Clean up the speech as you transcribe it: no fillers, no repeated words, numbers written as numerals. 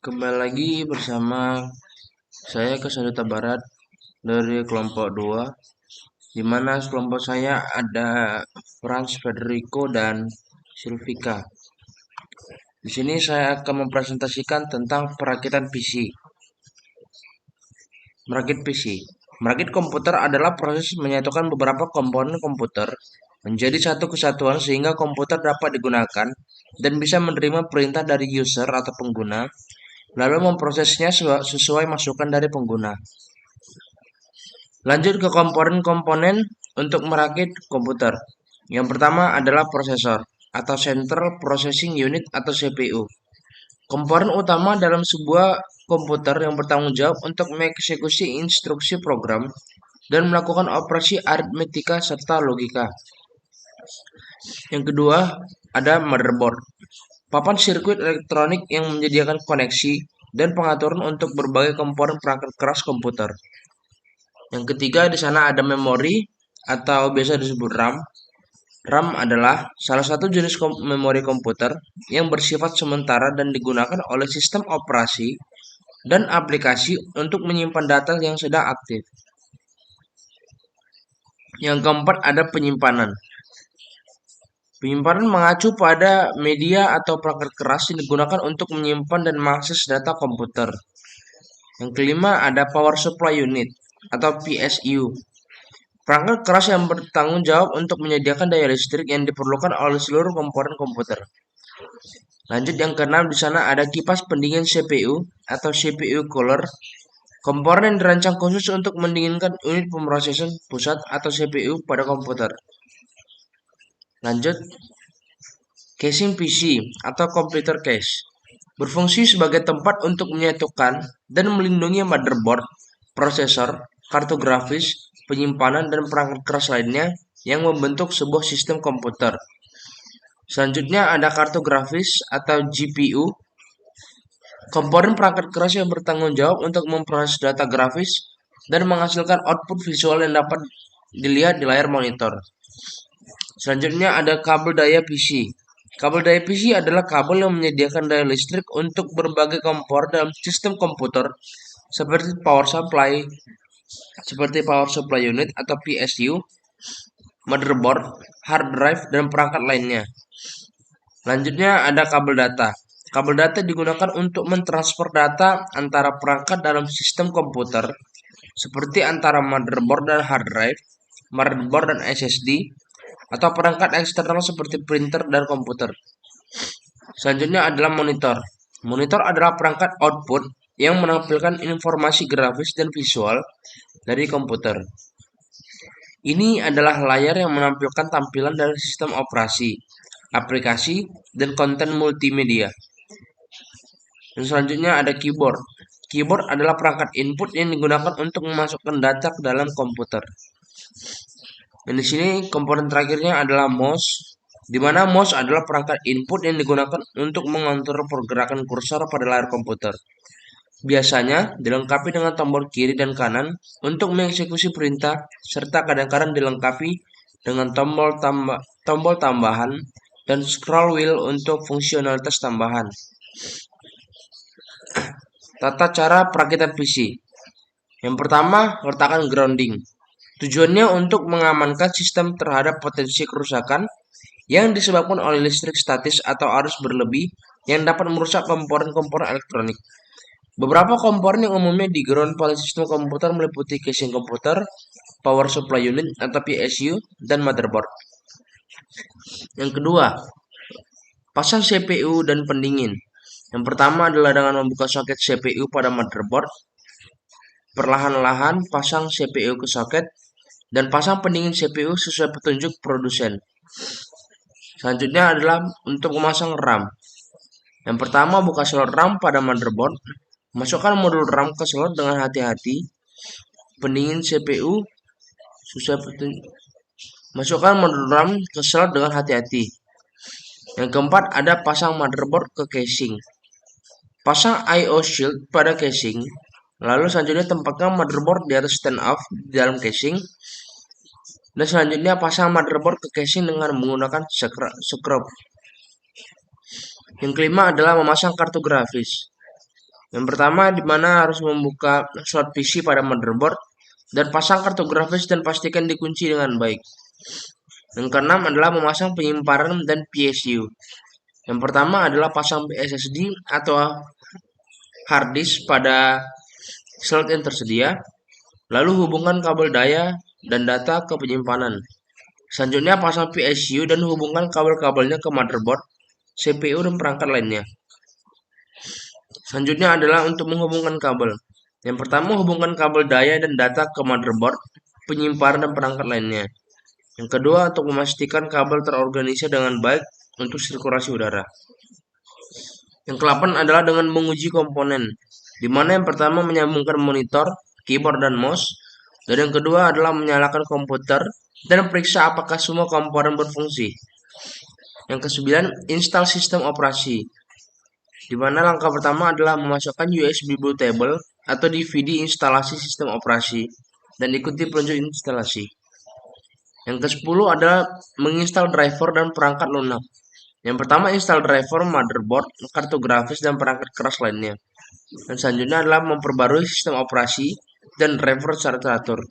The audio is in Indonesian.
Kembali lagi bersama saya Kesaduta Barat dari kelompok 2, di mana kelompok saya ada Franz Federico dan Silvika. Di sini saya akan mempresentasikan tentang perakitan PC. Merakit PC. Merakit komputer adalah proses menyatukan beberapa komponen komputer menjadi satu kesatuan sehingga komputer dapat digunakan dan bisa menerima perintah dari user atau pengguna, lalu memprosesnya sesuai masukan dari pengguna. Lanjut ke komponen-komponen untuk merakit komputer. Yang pertama adalah prosesor atau Central Processing Unit atau CPU. Komponen utama dalam sebuah komputer yang bertanggung jawab untuk mengeksekusi instruksi program dan melakukan operasi aritmetika serta logika. Yang kedua ada motherboard. Papan sirkuit elektronik yang menyediakan koneksi dan pengaturan untuk berbagai komponen perangkat keras komputer. Yang ketiga di sana ada memori atau biasa disebut RAM. RAM adalah salah satu jenis memori komputer yang bersifat sementara dan digunakan oleh sistem operasi dan aplikasi untuk menyimpan data yang sedang aktif. Yang keempat ada penyimpanan. Penyimpanan mengacu pada media atau perangkat keras yang digunakan untuk menyimpan dan mengakses data komputer. Yang kelima ada power supply unit atau PSU. Perangkat keras yang bertanggung jawab untuk menyediakan daya listrik yang diperlukan oleh seluruh komponen komputer. Lanjut yang keenam di sana ada kipas pendingin CPU atau CPU cooler. Komponen yang dirancang khusus untuk mendinginkan unit pemrosesan pusat atau CPU pada komputer. Lanjut, casing PC atau computer case. Berfungsi sebagai tempat untuk menyatukan dan melindungi motherboard, prosesor, kartu grafis, penyimpanan, dan perangkat keras lainnya yang membentuk sebuah sistem komputer. Selanjutnya ada kartu grafis atau GPU. Komponen perangkat keras yang bertanggung jawab untuk memproses data grafis dan menghasilkan output visual yang dapat dilihat di layar monitor. Selanjutnya ada kabel daya PC. Kabel daya PC adalah kabel yang menyediakan daya listrik untuk berbagai komponen dalam sistem komputer seperti power supply unit atau PSU, motherboard, hard drive, dan perangkat lainnya. Lanjutnya ada kabel data. Kabel data digunakan untuk mentransfer data antara perangkat dalam sistem komputer seperti antara motherboard dan hard drive, motherboard dan SSD, atau perangkat eksternal seperti printer dan komputer. Selanjutnya adalah monitor. Monitor adalah perangkat output yang menampilkan informasi grafis dan visual dari komputer. Ini adalah layar yang menampilkan tampilan dari sistem operasi, aplikasi, dan konten multimedia. Dan selanjutnya ada keyboard. Keyboard adalah perangkat input yang digunakan untuk memasukkan data ke dalam komputer. Dan di sini komponen terakhirnya adalah mouse, di mana mouse adalah perangkat input yang digunakan untuk mengontrol pergerakan kursor pada layar komputer. Biasanya dilengkapi dengan tombol kiri dan kanan untuk mengeksekusi perintah, serta kadang-kadang dilengkapi dengan tombol tambahan dan scroll wheel untuk fungsionalitas tambahan. Tata cara perakitan PC. Yang pertama, letakkan grounding. Tujuannya untuk mengamankan sistem terhadap potensi kerusakan yang disebabkan oleh listrik statis atau arus berlebih yang dapat merusak komponen-komponen elektronik. Beberapa komponen yang umumnya di ground pada sistem komputer meliputi casing komputer, power supply unit atau PSU, dan motherboard. Yang kedua, pasang CPU dan pendingin. Yang pertama adalah dengan membuka soket CPU pada motherboard. Perlahan-lahan pasang CPU ke soket dan pasang pendingin CPU sesuai petunjuk produsen. Selanjutnya adalah untuk memasang RAM. Yang pertama, buka slot RAM pada motherboard. Masukkan modul RAM ke slot dengan hati-hati. Pendingin CPU sesuai petunjuk. Masukkan modul RAM ke slot dengan hati-hati. Yang keempat, ada pasang motherboard ke casing. Pasang I/O shield pada casing. Lalu selanjutnya tempatkan motherboard di atas stand off di dalam casing. Dan selanjutnya pasang motherboard ke casing dengan menggunakan screw. Yang kelima adalah memasang kartu grafis. Yang pertama, di mana harus membuka slot PC pada motherboard dan pasang kartu grafis dan pastikan dikunci dengan baik. Yang keenam adalah memasang penyimpanan dan PSU. Yang pertama adalah pasang SSD atau hard disk pada slot yang tersedia, lalu hubungkan kabel daya dan data ke penyimpanan. Selanjutnya pasang PSU dan hubungkan kabel-kabelnya ke motherboard, CPU, dan perangkat lainnya. Selanjutnya adalah untuk menghubungkan kabel. Yang pertama, hubungkan kabel daya dan data ke motherboard, penyimpanan, dan perangkat lainnya. Yang kedua, untuk memastikan kabel terorganisir dengan baik untuk sirkulasi udara. Yang ke-8 adalah dengan menguji komponen, di mana yang pertama menyambungkan monitor, keyboard, dan mouse, dan yang kedua adalah menyalakan komputer dan periksa apakah semua komponen berfungsi. Yang ke-9, install sistem operasi, di mana langkah pertama adalah memasukkan USB bootable atau DVD instalasi sistem operasi dan ikuti petunjuk instalasi. Yang ke-10 adalah menginstal driver dan perangkat lunak. Yang pertama, install driver, motherboard, kartu grafis, dan perangkat keras lainnya. Dan selanjutnya adalah memperbarui sistem operasi dan driver secara teratur.